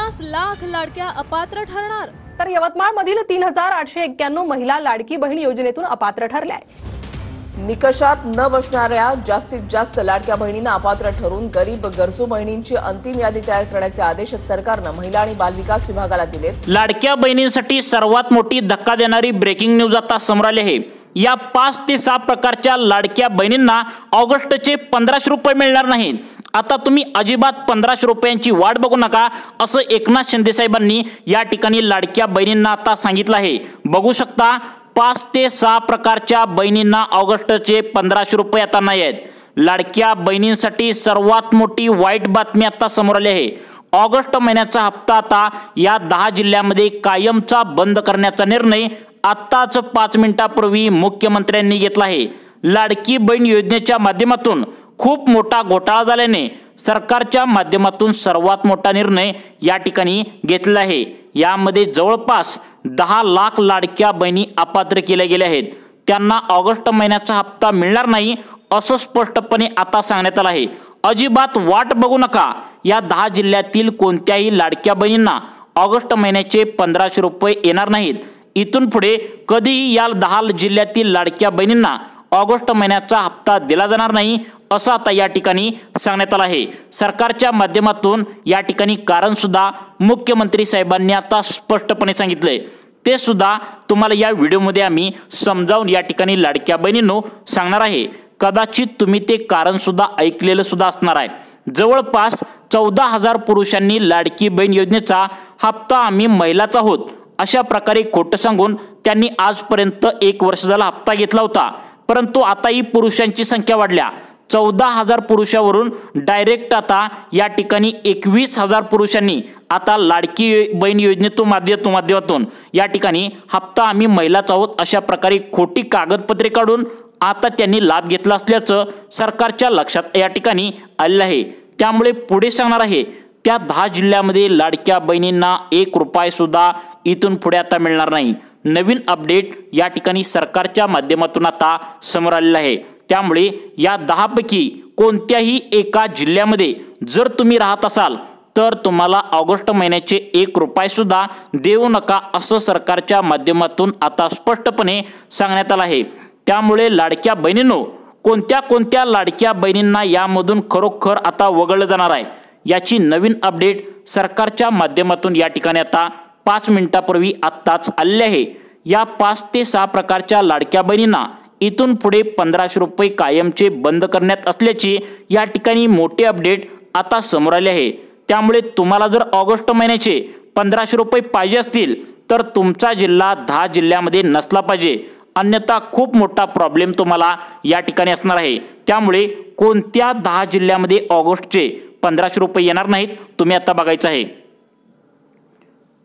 50 लाख लाडक्या अपात्र ठरणार। तर यवतमाळमधील 3891 महिला लाडकी बहीण योजनेतून अपात्र ठरल्या आहेत। निकषात न बसणाऱ्या जास्तीत जास्त लाडक्या बहिणींना अपात्र ठरून गरीब गरजू बहिणींची अंतिम यादी तयार करण्याचे आदेश सरकारनं महिला आणि बालविकास विभागाला दिलेत। लाडक्या बहिणींसाठी सर्वात मोठी धक्का देणारी ब्रेकिंग न्यूज आता समोर आली आहे। या 5 ते 6 प्रकारच्या लाडक्या बहिणींना ऑगस्टचे 1500 रुपये मिळणार नाहीत। आता तुम्ही अजिबात 1500 रुपयांची वाट बघू नका, असं एकनाथ शिंदे साहेबांनी या ठिकाणी लाडक्या बहिणींना आता सांगितलं आहे। बघू शकता 5 ते 6 प्रकारच्या बहिणींना ऑगस्टचे 1500 रुपये आता नाही आहेत। लाडक्या बहिणींसाठी सर्वात मोठी वाईट बातमी आता समोर आली आहे। ऑगस्ट महिन्याचा हप्ता आता या 10 जिल्ह्यांमध्ये कायमचा बंद करण्याचा निर्णय आत्ताच 5 मिनिटांपूर्वी मुख्यमंत्र्यांनी घेतला आहे। लाडकी बहीण योजनेच्या माध्यमातून खूप मोठा घोटाळा झाल्याने सरकारच्या माध्यमातून सर्वात मोठा निर्णय या ठिकाणी घेतला आहे। यामध्ये जवळपास 10 लाख लाडक्या बहिणी अपात्र केल्या गेल्या आहेत। त्यांना ऑगस्ट महिन्याचा हप्ता मिळणार नाही असं स्पष्टपणे आता सांगण्यात आलं आहे। अजिबात वाट बघू नका, या 10 जिल्ह्यातील कोणत्याही लाडक्या बहिणींना ऑगस्ट महिन्याचे 1500 रुपये येणार नाहीत। इथून पुढे कधीही या 10 जिल्ह्यातील लाडक्या बहिणींना ऑगस्ट महिन्याचा हप्ता दिला जाणार नाही असं आता या ठिकाणी सांगण्यात आलं आहे। सरकारच्या माध्यमातून या ठिकाणी कारण सुद्धा मुख्यमंत्री साहेबांनी आता स्पष्टपणे सांगितलंय, ते सुद्धा तुम्हाला या व्हिडिओमध्ये आम्ही समजावून या ठिकाणी लाडक्या बहिणींनो सांगणार आहे। कदाचित तुम्ही ते कारण सुद्धा ऐकलेलं सुद्धा असणार आहे। जवळपास 14,000 पुरुषांनी लाडकी बहीण योजनेचा हप्ता आम्ही महिलाच आहोत अशा प्रकारे खोटं सांगून त्यांनी आजपर्यंत 1 वर्ष झाला हप्ता घेतला होता। परंतु आता ही पुरुषांची संख्या वाढल्या, 14,000 पुरुषावरून डायरेक्ट आता या ठिकाणी 21,000 पुरुषांनी आता लाडकी बहीण योजनेतून माध्यमातून या ठिकाणी हप्ता आम्ही महिलाच आहोत अशा प्रकारे खोटी कागदपत्रे काढून आता त्यांनी लाभ घेतला असल्याचं सरकारच्या लक्षात या ठिकाणी आलेलं आहे। त्यामुळे पुढे सांगणार आहे त्या 10 जिल्ह्यामध्ये लाडक्या बहिणींना 1 रुपया सुद्धा इथून पुढे आता मिळणार नाही। नवीन अपडेट या ठिकाणी सरकारच्या माध्यमातून आता समोर आलेला आहे। त्यामुळे या 10 पैकी कोणत्याही एका जिल्ह्यामध्ये जर तुम्ही राहत असाल तर तुम्हाला ऑगस्ट महिन्याचे 1 रुपया सुद्धा देऊ नका असं सरकारच्या माध्यमातून आता स्पष्टपणे सांगण्यात आलं आहे। त्यामुळे लाडक्या बहिणींनो, कोणत्या लाडक्या बहिणींना यामधून खरोखर आता वगळलं जाणार आहे याची नवीन अपडेट सरकारच्या माध्यमातून या ठिकाणी आता 5 मिनिटांपूर्वी आत्ताच आले आहे। या 5 ते 6 प्रकारच्या लाडक्या बहिणींना इथून पुढे 1500 रुपये कायमचे बंद करण्यात असल्याची या ठिकाणी मोठी अपडेट आता समोर आली आहे। त्यामुळे तुम्हाला जर ऑगस्ट महिन्याचे 1500 रुपये पाहिजे असतील तर तुमचा जिल्हा 10 जिल्ह्यामध्ये नसला पाहिजे, अन्यथा खूप मोठा प्रॉब्लेम तुम्हाला या ठिकाणी असणार आहे। त्यामुळे कोणत्या 10 जिल्ह्यामध्ये ऑगस्टचे 1500 रुपये येणार नाहीत तुम्ही आता बघायचं आहे।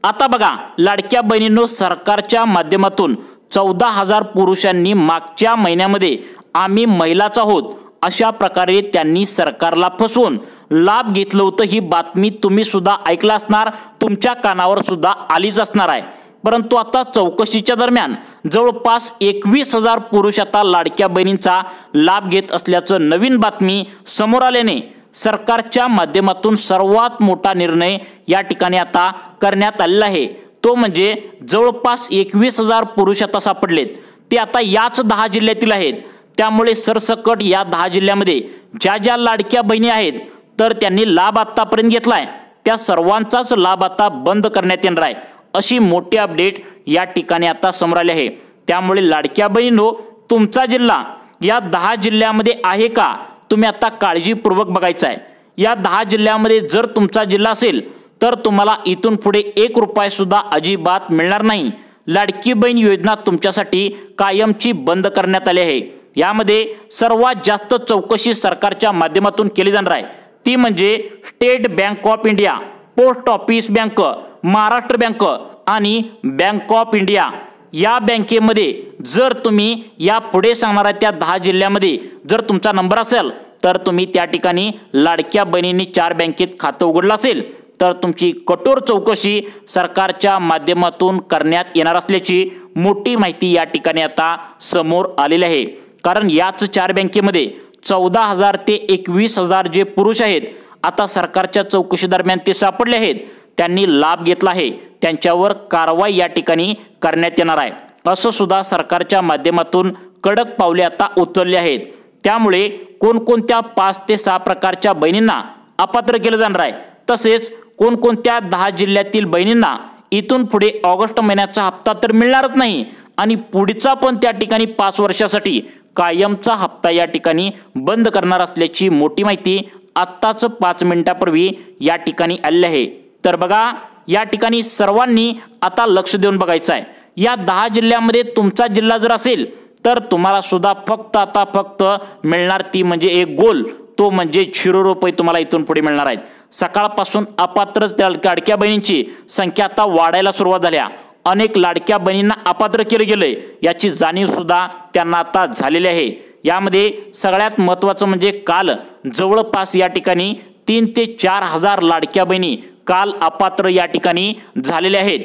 आता बघा लाडक्या बहिणींनो, सरकारच्या माध्यमातून 14,000 पुरुषांनी मागच्या महिन्यामध्ये आम्ही महिलाच आहोत अशा प्रकारे त्यांनी सरकारला फसवून लाभ घेतलं होतं। ही बातमी तुम्ही सुद्धा ऐकला असणार, तुमच्या कानावर सुद्धा आलीच असणार आहे। परंतु आता चौकशीच्या दरम्यान जवळपास 21,000 पुरुष आता लाडक्या बहिणींचा लाभ घेत असल्याचं नवीन बातमी समोर आल्याने सरकारच्या माध्यमातून सर्वात मोठा निर्णय या ठिकाणी आता करण्यात आलेला आहे। तो म्हणजे जवळपास 21,000 पुरुष आता सापडलेत, ते आता याच 10 जिल्ह्यातील आहेत। त्यामुळे सरसकट या 10 जिल्ह्यामध्ये ज्या लाडक्या बहिणी आहेत तर त्यांनी लाभ आतापर्यंत घेतलाय त्या सर्वांचाच लाभ आता बंद करण्यात येणार आहे अशी मोठी अपडेट या ठिकाणी आता समोर आली आहे। त्यामुळे लाडक्या बहिणींनो, तुमचा जिल्हा या 10 जिल्ह्यामध्ये आहे का तुम्ही आता काळजीपूर्वक बघायचं आहे। या 10 जिल्ह्यामध्ये जर तुमचा जिल्हा असेल तर तुम्हाला इथून पुढे 1 रुपया सुद्धा अजिबात मिळणार नाही। लाडकी बहीण योजना तुमच्यासाठी कायमची बंद करण्यात आली आहे। यामध्ये सर्वात जास्त चौकशी सरकारच्या माध्यमातून केली जाणार आहे, ती म्हणजे state bank of India, post office bank, Maharashtra bank आणि बँक ऑफ इंडिया। या बँकेमध्ये जर तुम्ही या पुढे सांगणाऱ्या त्या 10 जिल्ह्यामध्ये जर तुमचा नंबर असेल तर तुम्ही त्या ठिकाणी लाडक्या बहिणींनी 4 बँकेत खातं उघडलं असेल तर तुमची कठोर चौकशी सरकारच्या माध्यमातून करण्यात येणार असल्याची मोठी माहिती या ठिकाणी आता समोर आलेली आहे। कारण याच 4 बँकेमध्ये 14,000 ते 21,000 जे पुरुष आहेत आता सरकारच्या चौकशी दरम्यान ते सापडले आहेत। त्यांनी लाभ घेतला आहे त्यांच्यावर कारवाई या ठिकाणी करण्यात येणार आहे असं सुद्धा सरकारच्या माध्यमातून कडक पावले आता उचलली आहेत। त्यामुळे कोणकोणत्या 5 ते 6 प्रकारच्या बहिणींना अपात्र केलं जाणार आहे, तसेच कोणकोणत्या 10 जिल्ह्यातील बहिणींना इथून पुढे ऑगस्ट महिन्याचा हप्ता तर मिळणारच नाही आणि पुढचा पण त्या ठिकाणी 5 वर्षासाठी कायमचा हप्ता या ठिकाणी बंद करणार असल्याची मोठी माहिती आत्ताच 5 मिनिटापूर्वी या ठिकाणी आली आहे। तर बघा, या ठिकाणी सर्वांनी आता लक्ष देऊन बघायचं आहे। या 10 जिल्ह्यामध्ये तुमचा जिल्हा जर असेल तर तुम्हाला सुद्धा फक्त मिळणार ती म्हणजे एक गोल, तो म्हणजे 0 रुपये तुम्हाला इथून पुढे मिळणार आहेत। सकाळपासून अपात्र लाडक्या बहिणींची संख्या आता वाढायला सुरुवात झाल्या। अनेक लाडक्या बहिणींना अपात्र केले गेले याची जाणीव सुद्धा त्यांना आता झालेली आहे। यामध्ये सगळ्यात महत्त्वाचं म्हणजे काल जवळपास या ठिकाणी 3 ते 4 हजार लाडक्या बहिणी काल अपात्र या ठिकाणी झालेल्या आहेत।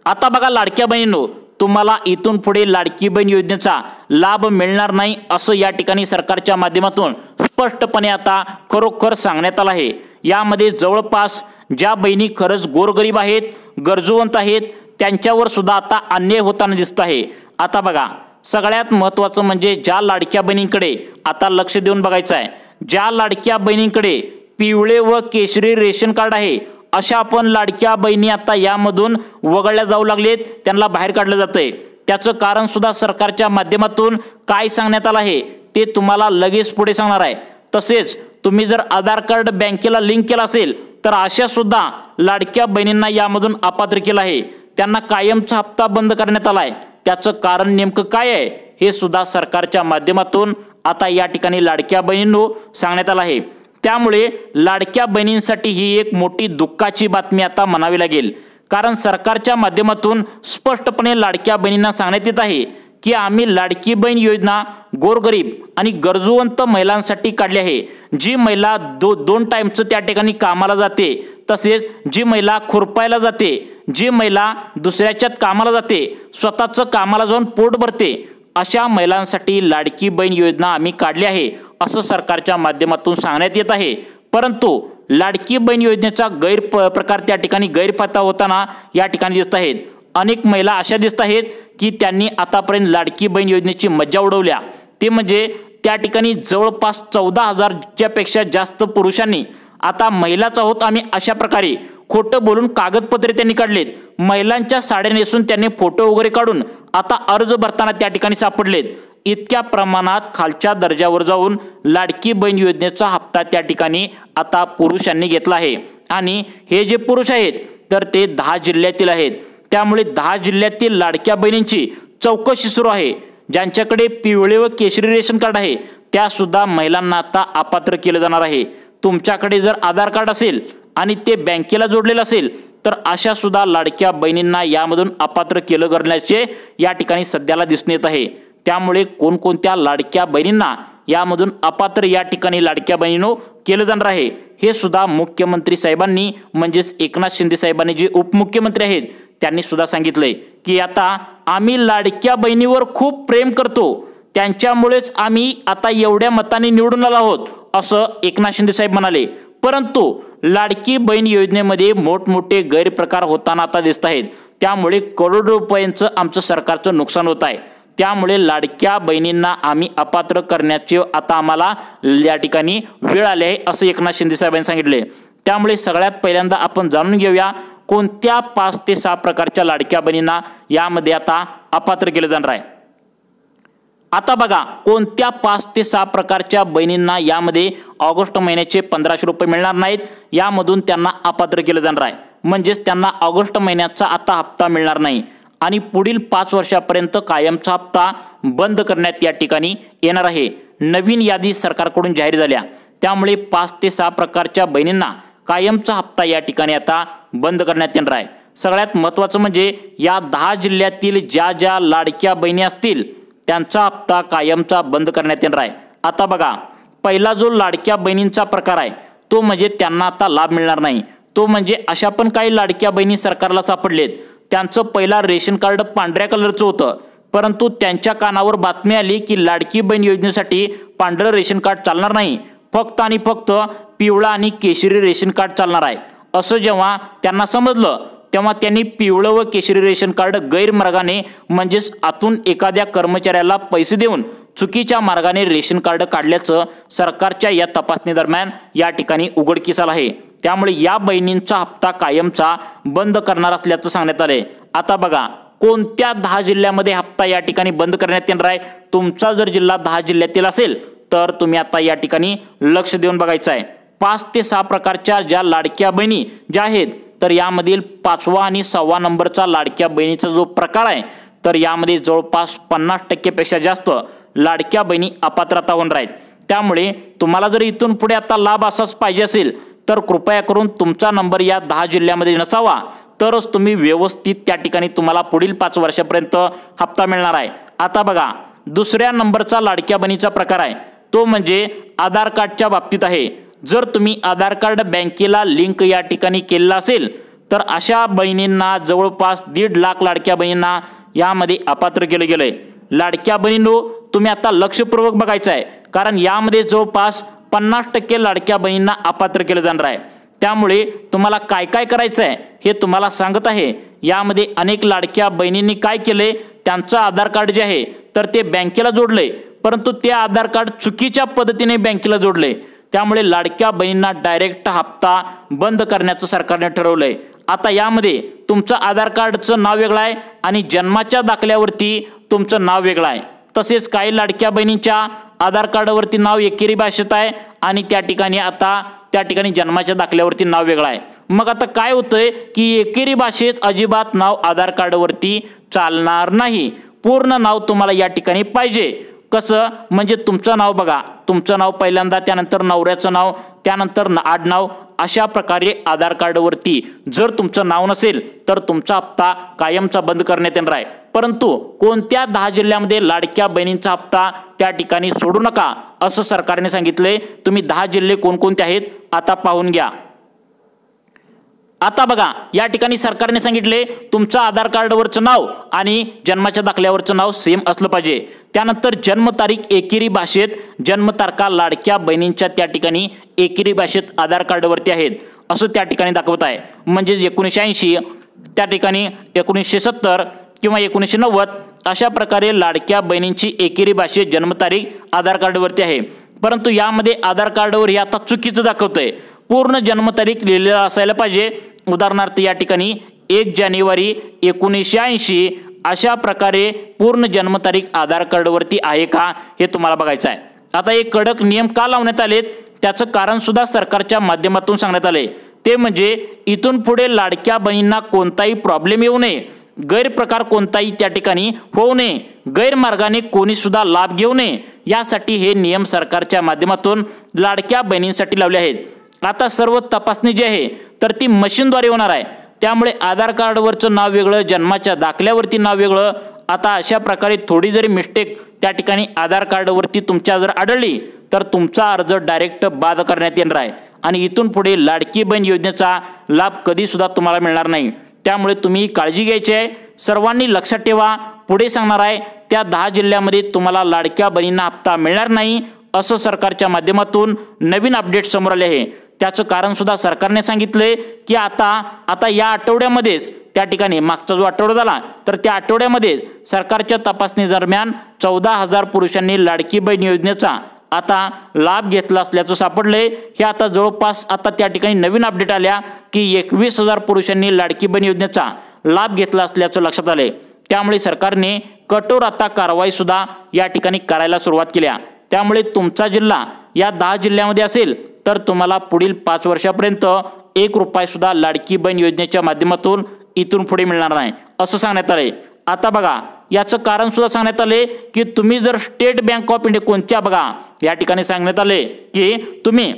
आता बघा लाडक्या बहिणींनो, तुम्हाला इथून पुढे लाडकी बहीण योजनेचा लाभ मिळणार नाही असं या ठिकाणी सरकारच्या माध्यमातून स्पष्टपणे आता खरोखर सांगण्यात आलं आहे। यामध्ये जवळपास ज्या बहिणी खरंच गोरगरीब आहेत, गरजूवंत आहेत, त्यांच्यावर सुद्धा आता अन्याय होताना दिसत आहे। आता बघा, सगळ्यात महत्त्वाचं म्हणजे ज्या लाडक्या बहिणींकडे आता लक्ष देऊन बघायचं आहे, ज्या लाडक्या बहिणींकडे पिवळे व केशरी रेशन कार्ड आहे अशा पण लाडक्या बहिणी आता यामधून वगळल्या जाऊ लागलेत, त्यांना बाहेर काढलं जातंय। त्याचं कारण सुद्धा सरकारच्या माध्यमातून काय सांगण्यात आलं आहे ते तुम्हाला लगेच पुढे सांगणार आहे। तसेच तुम्ही जर आधार कार्ड बँकेला लिंक केलं असेल तर अशा सुद्धा लाडक्या बहिणींना यामधून अपात्र केलं आहे, त्यांना कायमचा हप्ता बंद करण्यात आला आहे। त्याचं कारण नेमकं काय आहे हे सुद्धा सरकारच्या माध्यमातून आता या ठिकाणी लाडक्या बहिणींनो सांगण्यात आलं आहे। त्यामुळे लाडक्या बहिणींसाठी ही एक मोठी दुःखाची बातमी आता म्हणावी लागेल, कारण सरकारच्या माध्यमातून स्पष्टपणे लाडक्या बहिणींना सांगण्यात येत आहे की आम्ही लाडकी बहीण योजना गोरगरीब आणि गरजूवंत महिलांसाठी काढली आहे। जी महिला 2 टाइमचं त्या ठिकाणी कामाला जाते, तसेच जी महिला खुरपायला जाते, जी महिला दुसऱ्याच्यात कामाला जाते, स्वतःचं कामाला जाऊन पोट भरते, अशा महिलांसाठी लाडकी बहीण योजना आम्ही काढली आहे असं सरकारच्या माध्यमातून सांगण्यात येत आहे। परंतु लाडकी बहीण योजनेचा गैरप्रकार त्या ठिकाणी गैरफायदा होताना या ठिकाणी दिसत आहेत। अनेक महिला अशा दिसत आहेत की त्यांनी आतापर्यंत लाडकी बहीण योजनेची मज्जा उडवल्या, ते म्हणजे त्या ठिकाणी जवळपास 14,000च्या पेक्षा जास्त पुरुषांनी आता महिलाच आहोत आम्ही अशा प्रकारे खोटं बोलून कागदपत्रे त्यांनी काढलेत। महिलांच्या साड्या नेसून त्यांनी फोटो वगैरे काढून आता अर्ज भरताना त्या ठिकाणी सापडलेत। इतक्या प्रमाणात खालच्या दर्जावर जाऊन लाडकी बहीण योजनेचा हप्ता त्या ठिकाणी आता पुरुषांनी घेतला आहे आणि हे जे पुरुष आहेत तर ते 10 जिल्ह्यातील आहेत। त्यामुळे 10 जिल्ह्यातील लाडक्या बहिणींची चौकशी सुरू आहे। ज्यांच्याकडे पिवळे व केशरी रेशन कार्ड आहे त्या सुद्धा महिलांना आता अपात्र केलं जाणार आहे। तुमच्याकडे जर आधार कार्ड असेल आणि ते बँकेला जोडलेलं असेल तर अशा सुद्धा लाडक्या बहिणींना यामधून अपात्र केलं करण्याचे या ठिकाणी सध्याला दिसून येत आहे। त्यामुळे कोणकोणत्या लाडक्या बहिणींना यामधून अपात्र या ठिकाणी लाडक्या बहिणींनो केलं जाणार आहे हे सुद्धा मुख्यमंत्री साहेबांनी म्हणजेच एकनाथ शिंदे साहेबांनी जे उपमुख्यमंत्री आहेत त्यांनी सुद्धा सांगितलंय की आता आम्ही लाडक्या बहिणीवर खूप प्रेम करतो, त्यांच्यामुळेच आम्ही आता एवढ्या मताने निवडून आलो आहोत असं एकनाथ शिंदे साहेब म्हणाले। परंतु लाडकी बहीण योजनेमध्ये मोठमोठे गैरप्रकार होताना आता दिसत आहेत। त्यामुळे करोडो रुपयांचं आमचं सरकारचं नुकसान होत आहे। त्यामुळे लाडक्या बहिणींना आम्ही अपात्र करण्याचे आता आम्हाला या ठिकाणी वेळ आली आहे असं एकनाथ शिंदे साहेबांनी सांगितले। त्यामुळे सगळ्यात पहिल्यांदा आपण जाणून घेऊया कोणत्या 5 ते 6 प्रकारच्या लाडक्या बहिणींना यामध्ये आता अपात्र केलं जाणार आहे। आता बघा, कोणत्या 5 ते 6 प्रकारच्या बहिणींना यामध्ये ऑगस्ट महिन्याचे 1500 रुपये मिळणार नाहीत, यामधून त्यांना अपात्र केलं जाणार आहे। म्हणजेच त्यांना ऑगस्ट महिन्याचा आता हप्ता मिळणार नाही आणि पुढील 5 वर्षापर्यंत कायमचा हप्ता बंद करण्यात या ठिकाणी येणार आहे। नवीन यादी सरकारकडून जाहीर झाल्या, त्यामुळे 5 ते 6 प्रकारच्या बहिणींना कायमचा हप्ता या ठिकाणी आता बंद करण्यात येणार आहे। सगळ्यात महत्त्वाचं म्हणजे या 10 जिल्ह्यातील ज्या लाडक्या बहिणी असतील त्यांचा हप्ता कायमचा बंद करण्यात येणार आहे। आता बघा, पहिला जो लाडक्या बहिणींचा प्रकार आहे तो म्हणजे त्यांना आता लाभ मिळणार नाही। तो म्हणजे अशा पण काही लाडक्या बहिणी सरकारला सापडलेत, त्यांचं पहिला रेशन कार्ड पांढऱ्या कलरचं होतं, परंतु त्यांच्या कानावर बातमी आली की लाडकी बहीण योजनेसाठी पांढरं रेशन कार्ड चालणार नाही, फक्त आणि फक्त पिवळा आणि केशरी रेशन कार्ड चालणार आहे। असं जेव्हा त्यांना समजलं तेव्हा त्यांनी पिवळं व केशरी रेशन कार्ड गैरमार्गाने म्हणजेच आतून एखाद्या कर्मचाऱ्याला पैसे देऊन चुकीच्या मार्गाने रेशन कार्ड काढल्याचं सरकारच्या या तपासणी दरम्यान या ठिकाणी उघडकीस आलं आहे। त्यामुळे या बहिणींचा हप्ता कायमचा बंद करणार असल्याचं सांगण्यात आलंय। आता बघा कोणत्या 10 जिल्ह्यामध्ये हप्ता या ठिकाणी बंद करण्यात येणार आहे। तुमचा जर जिल्हा 10 जिल्ह्यातील असेल तर तुम्ही आता या ठिकाणी लक्ष देऊन बघायचं आहे। 5 ते 6 प्रकारच्या ज्या लाडक्या बहिणी ज्या आहेत तर यामधील 5वा आणि 6वा नंबरचा लाडक्या बहिणीचा जो प्रकार आहे तर यामध्ये जवळपास 50% पेक्षा जास्त लाडक्या बहिणी अपात्रता होणार आहेत। त्यामुळे तुम्हाला जर इथून पुढे आता लाभ असाच पाहिजे असेल तर कृपया करून तुमचा नंबर या 10 जिल्ह्यामध्ये नसावा, तरच तुम्ही व्यवस्थित त्या ठिकाणी तुम्हाला पुढील 5 वर्षापर्यंत हप्ता मिळणार आहे। आता बघा दुसऱ्या नंबरचा लाडक्या बहिणीचा प्रकार आहे तो म्हणजे आधार कार्डच्या बाबतीत आहे। जर तुम्ही आधार कार्ड बँकेला लिंक या ठिकाणी केलेला असेल तर अशा बहिणींना जवळपास 1.5 लाख लाडक्या बहिणींना यामध्ये अपात्र केले गेले। लाडक्या बहिणींनो तुम्ही आता लक्षपूर्वक बघायचं आहे, कारण यामध्ये जवळपास 50% लाडक्या बहिणींना अपात्र केले जाणार आहे। त्यामुळे तुम्हाला काय काय करायचं आहे हे तुम्हाला सांगत आहे। यामध्ये अनेक लाडक्या बहिणींनी काय केले, त्यांचं आधार कार्ड जे आहे तर ते बँकेला जोडले, परंतु ते आधार कार्ड चुकीच्या पद्धतीने बँकेला जोडले। त्यामुळे लाडक्या बहिणींना डायरेक्ट हप्ता बंद करण्याचं सरकारने ठरवलंय। आता यामध्ये तुमचं आधार कार्डचं नाव वेगळं आहे आणि जन्माच्या दाखल्यावरती तुमचं नाव वेगळं आहे। तसेच काही लाडक्या बहिणींच्या आधार कार्डावरती नाव एकेरी भाषेत आहे आणि त्या ठिकाणी जन्माच्या दाखल्यावरती नाव वेगळं आहे। मग आता काय होतंय की एकेरी भाषेत अजिबात नाव आधार कार्डवरती चालणार नाही, पूर्ण नाव तुम्हाला या ठिकाणी पाहिजे। कसं म्हणजे तुमचं नाव बघा, तुमचं नाव पहिल्यांदा, त्यानंतर नवऱ्याचं नाव, त्यानंतर आडनाव, अशा प्रकारे आधार कार्डवरती जर तुमचं नाव नसेल तर तुमचा हप्ता कायमचा बंद करण्यात येणार आहे। परंतु कोणत्या 10 जिल्ह्यामध्ये लाडक्या बहिणींचा हप्ता त्या ठिकाणी सोडू नका असं सरकारने सांगितले। तुम्ही 10 जिल्हे कोणकोणते आहेत आता पाहून घ्या। आता बघा या ठिकाणी सरकारने सांगितले तुमचं आधार कार्डवरचं नाव आणि जन्माच्या दाखल्यावरचं नाव सेम असलं पाहिजे। त्यानंतर जन्मतारीख एकेरी भाषेत, जन्मतारखा लाडक्या बहिणींच्या त्या ठिकाणी एकेरी भाषेत आधार कार्डवरती आहेत असं त्या ठिकाणी दाखवत आहे। म्हणजे 1980 त्या ठिकाणी 1970 किंवा 1990 अशा प्रकारे लाडक्या बहिणींची एकेरी भाषेत जन्मतारीख आधार कार्डवरती आहे। परंतु यामध्ये आधार कार्डवर हे आता चुकीचं दाखवतंय, पूर्ण जन्मतारीख लिहिलेला असायला पाहिजे। उदाहरणार्थ या ठिकाणी 1 जानेवारी 1980 अशा प्रकारे पूर्ण जन्मतारीख आधार कार्डवरती आहे का हे तुम्हाला बघायचं आहे। आता एक कडक नियम का लावण्यात आलेत त्याचं कारण सुद्धा सरकारच्या माध्यमातून सांगण्यात आले, ते म्हणजे इथून पुढे लाडक्या बहिणींना कोणताही प्रॉब्लेम येऊ नये, गैरप्रकार कोणताही त्या ठिकाणी होऊ नये, गैरमार्गाने कोणी सुद्धा लाभ घेऊ नये, यासाठी हे नियम सरकारच्या माध्यमातून लाडक्या बहिणींसाठी लावले आहेत। आता सर्व तपासणी जी आहे तर ती मशीनद्वारे होणार आहे। त्यामुळे आधार कार्डवरचं नाव वेगळं, जन्माच्या दाखल्यावरती नाव वेगळं। आता अशा प्रकारे थोडी जरी मिस्टेक त्या ठिकाणी आधार कार्डवरती तुमच्या जर आढळली तर तुमचा अर्ज डायरेक्ट बाद करण्यात येणार आहे आणि इथून पुढे लाडकी बहीण योजनेचा लाभ कधी सुद्धा तुम्हाला मिळणार नाही। त्यामुळे तुम्ही काळजी घ्यायची आहे। सर्वांनी लक्षात ठेवा, पुढे सांगणार आहे त्या 10 जिल्ह्यामध्ये तुम्हाला लाडक्या बहिणींना हप्ता मिळणार नाही असं सरकारच्या माध्यमातून नवीन अपडेट समोर आले आहे। त्याचं कारण सुद्धा सरकारने सांगितले की आता या आठवड्यामध्येच त्या ठिकाणी मागचा जो आठवडा झाला तर त्या आठवड्यामध्ये सरकारच्या तपासणी दरम्यान 14,000 पुरुषांनी लाडकी बहीण योजनेचा आता लाभ घेतला असल्याचं सापडले। हे आता जवळपास आता त्या ठिकाणी नवीन अपडेट आल्या की 21,000 पुरुषांनी लाडकी बहीण योजनेचा लाभ घेतला असल्याचं लक्षात आले। त्यामुळे सरकारने कठोर आता कारवाई सुद्धा या ठिकाणी करायला सुरुवात केल्या। त्यामुळे तुमचा जिल्हा या 10 जिल्ह्यामध्ये असेल तर तुम्हाला पुढील 5 वर्षापर्यंत 1 रुपया सुद्धा लाडकी बहीण योजनेच्या माध्यमातून इथून पुढे मिळणार नाही असं सांगण्यात आले। आता बघा याचं कारण सुद्धा सांगण्यात आले की तुम्ही जर स्टेट बँक ऑफ इंडिया कोणत्या बघा या ठिकाणी सांगण्यात आले की तुम्ही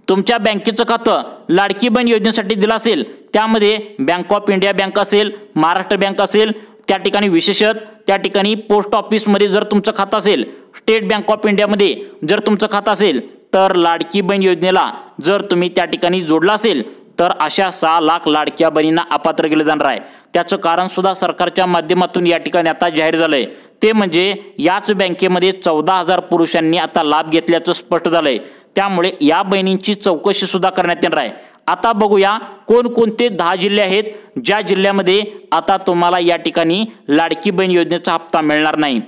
तुमच्या बँकेचं खातं लाडकी बहीण योजनेसाठी दिलं असेल, त्यामध्ये बँक ऑफ इंडिया बँक असेल, महाराष्ट्र बँक असेल, त्या ठिकाणी विशेषतः त्या ठिकाणी पोस्ट ऑफिसमध्ये जर तुमचं खातं असेल, स्टेट बँक ऑफ इंडियामध्ये जर तुमचं खातं असेल तर लाडकी बहीण योजनेला जर तुम्ही त्या ठिकाणी जोडला असेल तर अशा 6 लाख लाडक्या बहिणींना अपात्र केले जाणार आहे। त्याचं कारण सुद्धा सरकारच्या माध्यमातून या ठिकाणी आता जाहीर झालंय, ते म्हणजे याच बँकेमध्ये 14,000 पुरुषांनी आता लाभ घेतल्याचं स्पष्ट झालंय। त्यामुळे या बहिणींची चौकशी सुद्धा करण्यात येणार आहे। आता बघूया कोणकोणते 10 जिल्हे आहेत ज्या जिल्ह्यामध्ये आता तुम्हाला या ठिकाणी लाडकी बहीण योजनेचा हप्ता मिळणार नाही।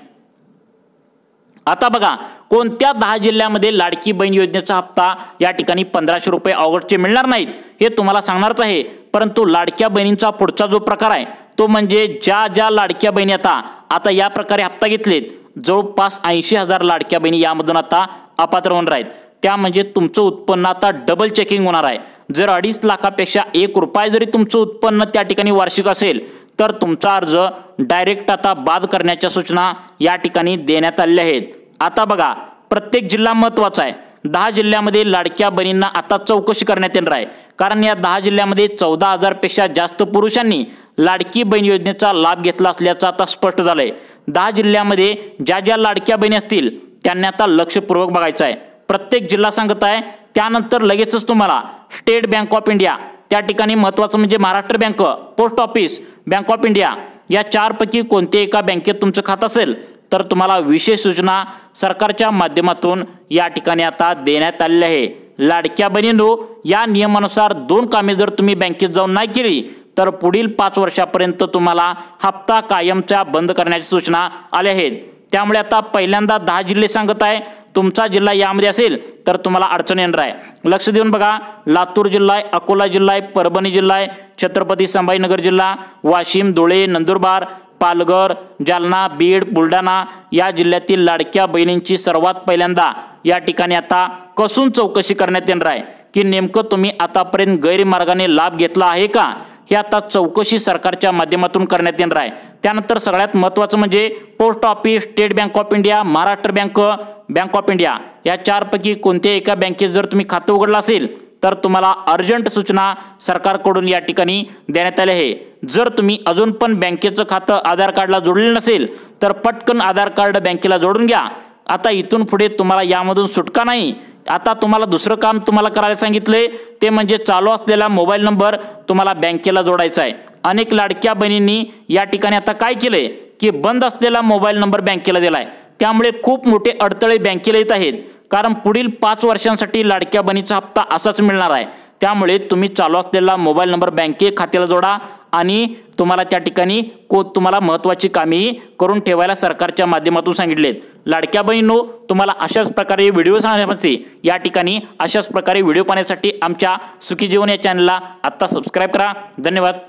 आता बघा कोणत्या 10 जिल्ह्यामध्ये लाडकी बहीण योजनेचा हप्ता या ठिकाणी 1500 रुपये ऑगस्टचे मिळणार नाहीत हे तुम्हाला सांगणारच आहे। परंतु लाडक्या बहिणींचा पुढचा जो प्रकार आहे तो म्हणजे ज्या लाडक्या बहिणी आता या प्रकारे हप्ता घेतलेत, जवळपास 80,000 लाडक्या बहिणी यामधून आता अपात्र होणार आहेत। त्या म्हणजे तुमचं उत्पन्न आता डबल चेकिंग होणार आहे। जर 2.5 लाखापेक्षा 1 रुपया जरी तुमचं उत्पन्न त्या ठिकाणी वार्षिक असेल तर तुमचा अर्ज डायरेक्ट आता बाद करण्याच्या सूचना या ठिकाणी देण्यात आलेल्या आहेत। आता बघा प्रत्येक जिल्हा महत्त्वाचा आहे। 10 जिल्ह्यामध्ये लाडक्या बहिणींना आता चौकशी करण्यात येणार आहे, कारण या 10 जिल्ह्यामध्ये 14,000 पेक्षा जास्त पुरुषांनी लाडकी बहीण योजनेचा लाभ घेतला असल्याचं आता स्पष्ट झालंय। 10 जिल्ह्यामध्ये ज्या लाडक्या बहिणी असतील त्यांनी आता लक्षपूर्वक बघायचं आहे। प्रत्येक जिल्हा सांगत आहे, त्यानंतर लगेचच तुम्हाला स्टेट बँक ऑफ इंडिया, त्या ठिकाणी महत्त्वाचं म्हणजे Maharashtra bank, post office, bank of India या 4 पैकी कोणत्याही एका बँकेत तुमचं खातं असेल तर तुम्हाला विशेष सूचना सरकारच्या माध्यमातून या ठिकाणी आता देण्यात आलेली आहे। लाडक्या बहिणींनो, या नियमानुसार 2 कामे जर तुम्ही बँकेत जाऊन नाही केली तर पुढील 5 वर्षापर्यंत तुम्हाला हप्ता कायमचा बंद करण्याची सूचना आल्या आहेत। त्यामुळे आता पहिल्यांदा 10 जिल्हे सांगत आहे, तुमचा जिल्हा यामध्ये असेल तर तुम्हाला अडचण येणार आहे। लक्ष देऊन बघा, लातूर जिल्हा आहे, अकोला जिल्हा आहे, परभणी जिल्हा आहे, छत्रपती संभाजीनगर जिल्हा, वाशिम, धुळे, नंदुरबार, पालघर, जालना, बीड, बुलढाणा या जिल्ह्यातील लाडक्या बहिणींची सर्वात पहिल्यांदा या ठिकाणी आता कसून चौकशी करण्यात येणार आहे की नेमकं तुम्ही आतापर्यंत गैरमार्गाने लाभ घेतला आहे का, हे आता चौकशी सरकारच्या माध्यमातून करण्यात येणार आहे। त्यानंतर सगळ्यात महत्त्वाचं म्हणजे post office, state bank of India, Maharashtra bank, bank of India या 4 पैकी कोणत्याही एका बँकेत जर तुम्ही खातं उघडलं असेल तर तुम्हाला अर्जंट सूचना सरकारकडून या ठिकाणी देण्यात आली आहे। जर तुम्ही अजून पण बँकेचं खातं आधार कार्डला जोडलेलं नसेल तर पटकन आधार कार्ड बँकेला जोडून घ्या। आता इथून पुढे तुम्हाला यामधून सुटका नाही। आता तुम्हाला दुसरं काम तुम्हाला करायला सांगितले ते म्हणजे चालू असलेला मोबाईल नंबर तुम्हाला बँकेला जोडायचा आहे। अनेक लाडक्या बहिणींनी या ठिकाणी आता काय केलंय की बंद असलेला मोबाईल नंबर बँकेला दिलाय, त्यामुळे खूप मोठे अडथळे बँकेला येत आहेत, कारण पुढील 5 वर्षांसाठी लाडक्या बहिणीचा हप्ता असाच मिळणार आहे। त्यामुळे तुम्ही चालू असलेला मोबाईल नंबर बँके खात्याला जोडा आणि तुम्हाला त्या ठिकाणी तुम्हाला महत्त्वाची कामेही करून ठेवायला सरकारच्या माध्यमातून सांगितलेत। लाडक्या बहिणींनो, तुम्हाला अशाच प्रकारे व्हिडिओ सांगण्यासाठी या ठिकाणी अशाच प्रकारे व्हिडिओ पाहण्यासाठी आमच्या सुखी जीवन या चॅनलला आत्ता सबस्क्राईब करा। धन्यवाद।